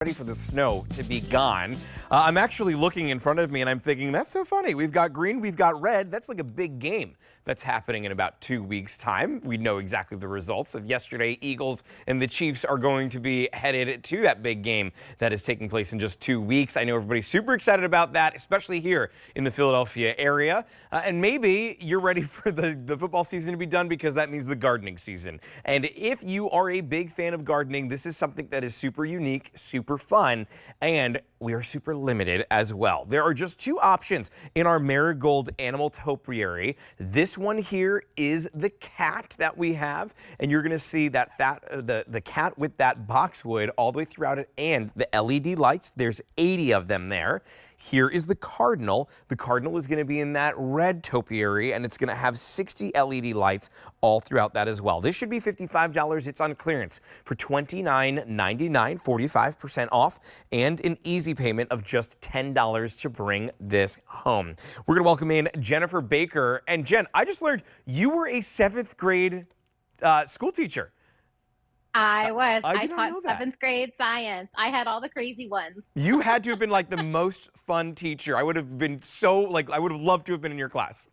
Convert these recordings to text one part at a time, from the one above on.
Ready for the snow to be gone. I'm actually looking in front of me and I'm thinking, that's so funny. We've got green, we've got red. That's like a big game that's happening in about 2 weeks' time. We know exactly the results of yesterday. Eagles and the Chiefs are going to be headed to that big game that is taking place in just 2 weeks. I know everybody's super excited about that, especially here in the Philadelphia area. And maybe you're ready for the football season to be done because that means the gardening season. And if you are a big fan of gardening, this is something that is super unique, super fun, and we are super limited as well. There are just two options in our Marigold animal topiary. This one here is the cat that we have, and you're gonna see that the cat with that boxwood all the way throughout it and the LED lights. There's 80 of them there. Here is the cardinal. The cardinal is gonna be in that red topiary, and it's gonna have 60 LED lights all throughout that as well. This should be $55. It's on clearance for $29.99, 45% off, and an easy payment of just $10 to bring this home. We're gonna welcome in Jennifer Baker. And Jen, I just learned you were a 7th grade school teacher. I was. I I did not taught know that. 7th grade science. I had all the crazy ones. You had to have been like the most fun teacher. I would have been so, I would have loved to have been in your class.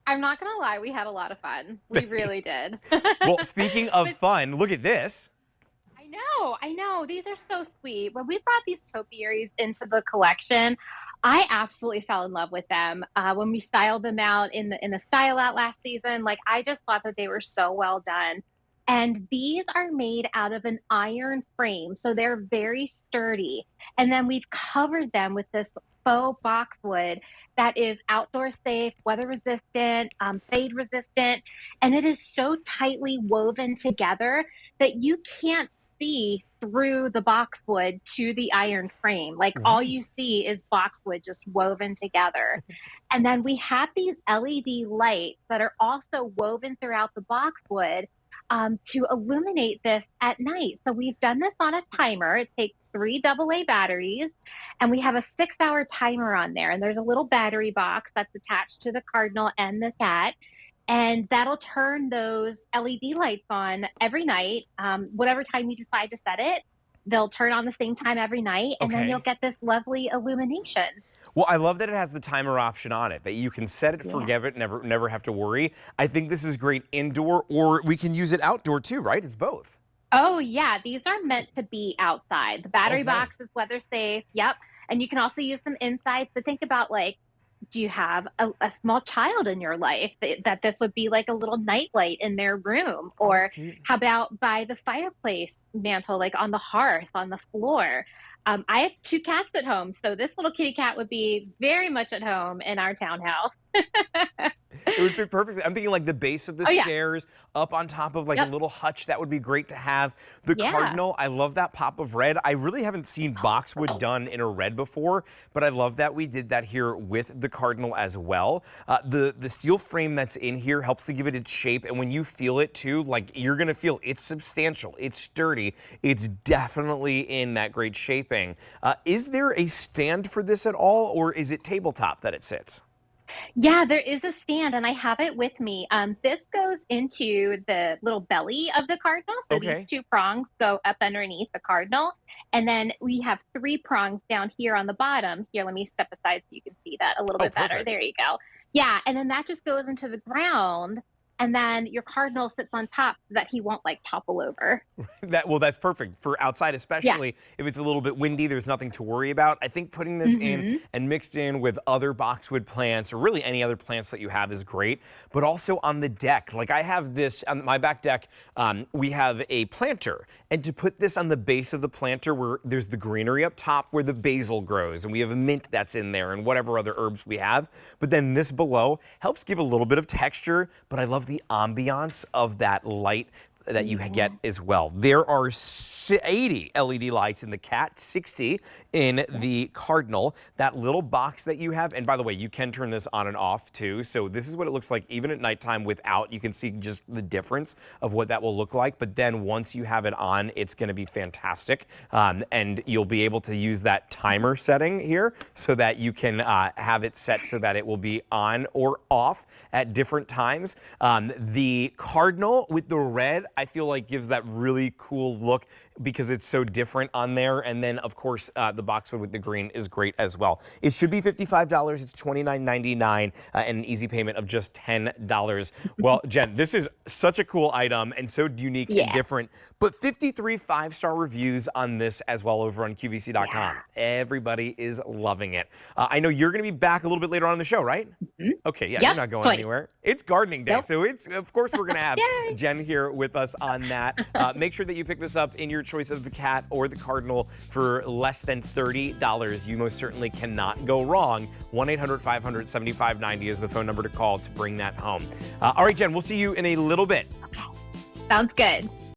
I'm not going to lie, we had a lot of fun. We really did. Well, speaking of fun, look at this. I know. These are so sweet. When we brought these topiaries into the collection, I absolutely fell in love with them. When we styled them out in the style out last season, I just thought that they were so well done. And these are made out of an iron frame, so they're very sturdy. And then we've covered them with this faux boxwood that is outdoor safe, weather resistant, fade resistant, and it is so tightly woven together that you can't see through the boxwood to the iron frame. All you see is boxwood just woven together. And then we have these LED lights that are also woven throughout the boxwood to illuminate this at night. So we've done this on a timer. It takes 3 AA batteries, and we have a 6-hour timer on there. And there's a little battery box that's attached to the cardinal and the cat. And that'll turn those LED lights on every night. Whatever time you decide to set it, they'll turn on the same time every night, and then you'll get this lovely illumination. Well, I love that it has the timer option on it, that you can set it, forget it, never have to worry. I think this is great indoor, or we can use it outdoor too, right? It's both. Oh, yeah. These are meant to be outside. The battery box is weather safe. Yep. And you can also use them inside. So think about do you have a small child in your life that this would be like a little nightlight in their room? Or how about by the fireplace mantle, on the hearth, on the floor? I have 2 cats at home, so this little kitty cat would be very much at home in our townhouse. It would fit perfectly. I'm thinking the base of the stairs, up on top of a little hutch. That would be great to have. The cardinal, I love that pop of red. I really haven't seen boxwood done in a red before, but I love that we did that here with the cardinal as well. The steel frame that's in here helps to give it its shape, and when you feel it too, you're gonna feel it's substantial, it's sturdy, it's definitely in that great shaping. Is there a stand for this at all, or is it tabletop that it sits? Yeah, there is a stand, and I have it with me. This goes into the little belly of the cardinal. So these 2 prongs go up underneath the cardinal. And then we have 3 prongs down here on the bottom. Here, let me step aside so you can see that a little bit better. There you go. Yeah, and then that just goes into the ground. And then your cardinal sits on top so that he won't topple over. Well, that's perfect for outside, especially if it's a little bit windy. There's nothing to worry about. I think putting this in and mixed in with other boxwood plants, or really any other plants that you have, is great. But also on the deck, I have this on my back deck. We have a planter, and to put this on the base of the planter, where there's the greenery up top where the basil grows, and we have a mint that's in there, and whatever other herbs we have. But then this below helps give a little bit of texture. But I love the ambiance of that light that you get as well. There are 80 LED lights in the cat, 60 in the cardinal. That little box that you have, and by the way, you can turn this on and off too. So this is what it looks like even at nighttime without. You can see just the difference of what that will look like. But then once you have it on, it's going to be fantastic. And you'll be able to use that timer setting here so that you can have it set so that it will be on or off at different times. The cardinal with the red, I feel like gives that really cool look because it's so different on there. And then, of course, the boxwood with the green is great as well. It should be $55. It's $29.99 and an easy payment of just $10. Well, Jen, this is such a cool item and so unique and different. But 53 5-star reviews on this as well over on QVC.com. Yeah. Everybody is loving it. I know you're going to be back a little bit later on in the show, right? Okay, yeah, you're not going anywhere. It's gardening day, so it's of course we're going to have Jen here with us on that. Make sure that you pick this up in your choice of the cat or the cardinal for less than $30. You most certainly cannot go wrong. 1-800-500-7590 is the phone number to call to bring that home. All right, Jen, we'll see you in a little bit. Okay. Sounds good.